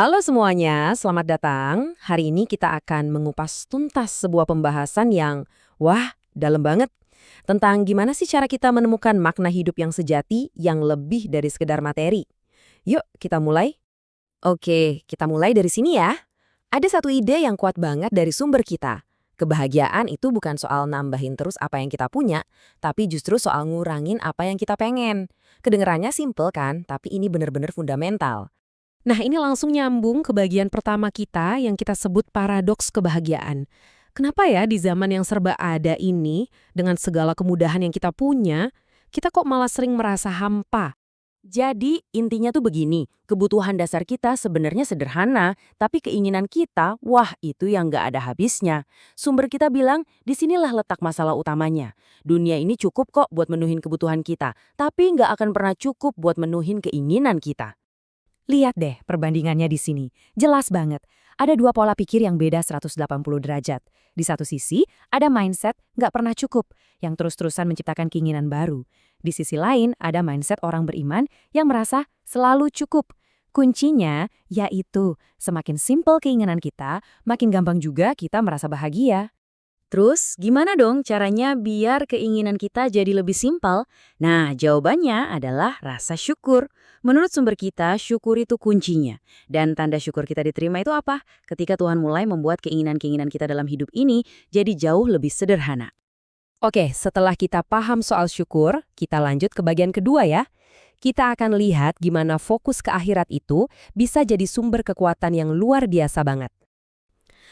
Halo semuanya, selamat datang. Hari ini kita akan mengupas tuntas sebuah pembahasan yang, wah, dalam banget. Tentang gimana sih cara kita menemukan makna hidup yang sejati yang lebih dari sekedar materi. Yuk, kita mulai. Oke, kita mulai dari sini ya. Ada satu ide yang kuat banget dari sumber kita. Kebahagiaan itu bukan soal nambahin terus apa yang kita punya, tapi justru soal ngurangin apa yang kita pengen. Kedengerannya simple kan, tapi ini bener-bener fundamental. Nah, ini langsung nyambung ke bagian pertama kita yang kita sebut paradoks kebahagiaan. Kenapa ya di zaman yang serba ada ini, dengan segala kemudahan yang kita punya, kita kok malah sering merasa hampa? Jadi intinya tuh begini, kebutuhan dasar kita sebenarnya sederhana, tapi keinginan kita, wah itu yang nggak ada habisnya. Sumber kita bilang, disinilah letak masalah utamanya. Dunia ini cukup kok buat menuhin kebutuhan kita, tapi nggak akan pernah cukup buat menuhin keinginan kita. Lihat deh perbandingannya di sini. Jelas banget. Ada dua pola pikir yang beda 180 derajat. Di satu sisi, ada mindset nggak pernah cukup, yang terus-terusan menciptakan keinginan baru. Di sisi lain, ada mindset orang beriman yang merasa selalu cukup. Kuncinya yaitu, semakin simpel keinginan kita, makin gampang juga kita merasa bahagia. Terus, gimana dong caranya biar keinginan kita jadi lebih simpel? Nah, jawabannya adalah rasa syukur. Menurut sumber kita, syukur itu kuncinya. Dan tanda syukur kita diterima itu apa? Ketika Tuhan mulai membuat keinginan-keinginan kita dalam hidup ini jadi jauh lebih sederhana. Oke, setelah kita paham soal syukur, kita lanjut ke bagian kedua ya. Kita akan lihat gimana fokus ke akhirat itu bisa jadi sumber kekuatan yang luar biasa banget.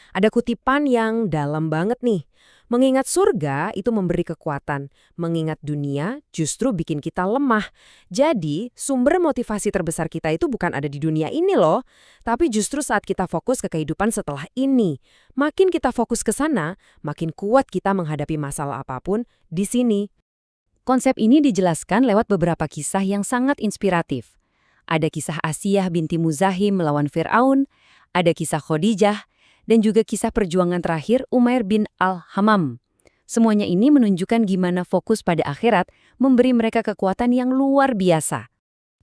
Ada kutipan yang dalam banget nih. Mengingat surga itu memberi kekuatan, mengingat dunia justru bikin kita lemah. Jadi, sumber motivasi terbesar kita itu bukan ada di dunia ini loh, tapi justru saat kita fokus ke kehidupan setelah ini. Makin kita fokus ke sana, makin kuat kita menghadapi masalah apapun di sini. Konsep ini dijelaskan lewat beberapa kisah yang sangat inspiratif. Ada kisah Asiyah binti Muzahim melawan Fir'aun, ada kisah Khadijah, dan juga kisah perjuangan terakhir Umair bin Al-Hammam. Semuanya ini menunjukkan gimana fokus pada akhirat memberi mereka kekuatan yang luar biasa.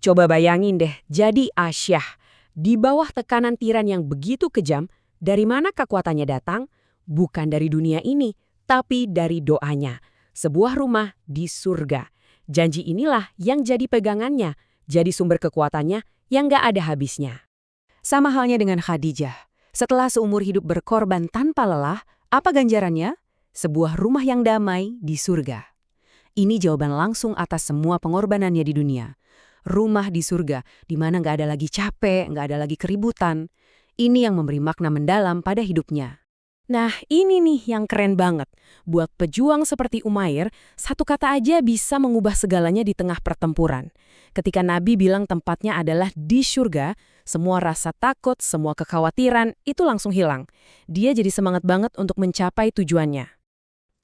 Coba bayangin deh, jadi Asyah, di bawah tekanan tiran yang begitu kejam, dari mana kekuatannya datang? Bukan dari dunia ini, tapi dari doanya. Sebuah rumah di surga. Janji inilah yang jadi pegangannya, jadi sumber kekuatannya yang gak ada habisnya. Sama halnya dengan Khadijah. Setelah seumur hidup berkorban tanpa lelah, apa ganjarannya? Sebuah rumah yang damai di surga. Ini jawaban langsung atas semua pengorbanannya di dunia. Rumah di surga, di mana nggak ada lagi capek, nggak ada lagi keributan. Ini yang memberi makna mendalam pada hidupnya. Nah, ini nih yang keren banget. Buat pejuang seperti Umair, satu kata aja bisa mengubah segalanya di tengah pertempuran. Ketika Nabi bilang tempatnya adalah di surga, semua rasa takut, semua kekhawatiran, itu langsung hilang. Dia jadi semangat banget untuk mencapai tujuannya.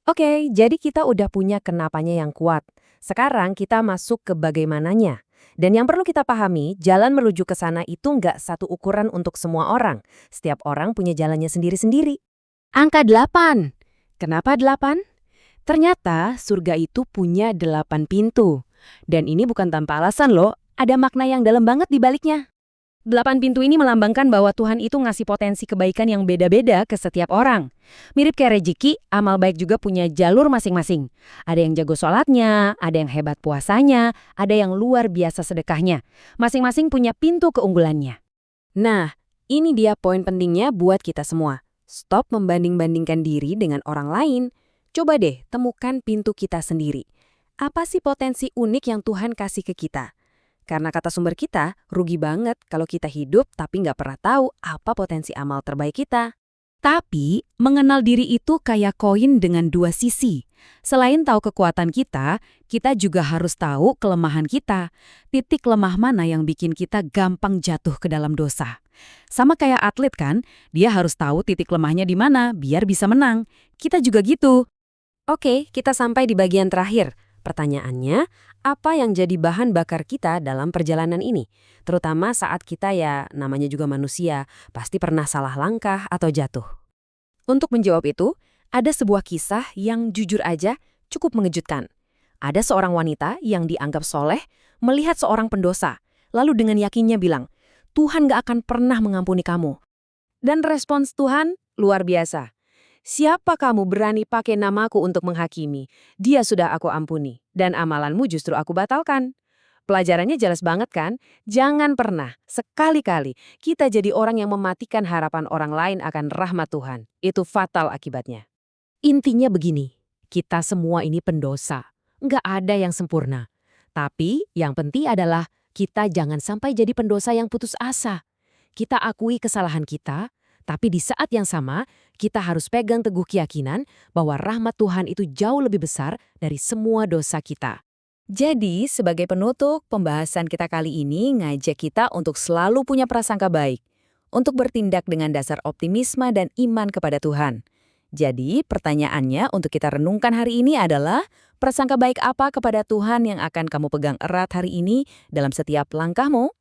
Oke, jadi kita udah punya kenapanya yang kuat. Sekarang kita masuk ke bagaimananya. Dan yang perlu kita pahami, jalan menuju ke sana itu nggak satu ukuran untuk semua orang. Setiap orang punya jalannya sendiri-sendiri. Angka 8. Kenapa 8? Ternyata surga itu punya 8 pintu. Dan ini bukan tanpa alasan loh, ada makna yang dalam banget di baliknya. 8 pintu ini melambangkan bahwa Tuhan itu ngasih potensi kebaikan yang beda-beda ke setiap orang. Mirip kayak rezeki, amal baik juga punya jalur masing-masing. Ada yang jago sholatnya, ada yang hebat puasanya, ada yang luar biasa sedekahnya. Masing-masing punya pintu keunggulannya. Nah, ini dia poin pentingnya buat kita semua. Stop membanding-bandingkan diri dengan orang lain. Coba deh temukan pintu kita sendiri. Apa sih potensi unik yang Tuhan kasih ke kita? Karena kata sumber kita, rugi banget kalau kita hidup tapi nggak pernah tahu apa potensi amal terbaik kita. Tapi, mengenal diri itu kayak koin dengan dua sisi. Selain tahu kekuatan kita juga harus tahu kelemahan kita. Titik lemah mana yang bikin kita gampang jatuh ke dalam dosa. Sama kayak atlet kan, dia harus tahu titik lemahnya di mana biar bisa menang. Kita juga gitu. Oke, kita sampai di bagian terakhir. Pertanyaannya, apa yang jadi bahan bakar kita dalam perjalanan ini? Terutama saat kita namanya juga manusia, pasti pernah salah langkah atau jatuh. Untuk menjawab itu, ada sebuah kisah yang jujur aja cukup mengejutkan. Ada seorang wanita yang dianggap soleh melihat seorang pendosa, lalu dengan yakinnya bilang, Tuhan gak akan pernah mengampuni kamu. Dan respons Tuhan luar biasa. Siapa kamu berani pakai namaku untuk menghakimi? Dia sudah aku ampuni, dan amalanmu justru aku batalkan. Pelajarannya jelas banget kan? Jangan pernah, sekali-kali, kita jadi orang yang mematikan harapan orang lain akan rahmat Tuhan. Itu fatal akibatnya. Intinya begini, kita semua ini pendosa. Nggak ada yang sempurna. Tapi yang penting adalah kita jangan sampai jadi pendosa yang putus asa. Kita akui kesalahan kita, tapi di saat yang sama kita harus pegang teguh keyakinan bahwa rahmat Tuhan itu jauh lebih besar dari semua dosa kita. Jadi, sebagai penutup, pembahasan kita kali ini ngajak kita untuk selalu punya prasangka baik, untuk bertindak dengan dasar optimisme dan iman kepada Tuhan. Jadi, pertanyaannya untuk kita renungkan hari ini adalah, prasangka baik apa kepada Tuhan yang akan kamu pegang erat hari ini dalam setiap langkahmu?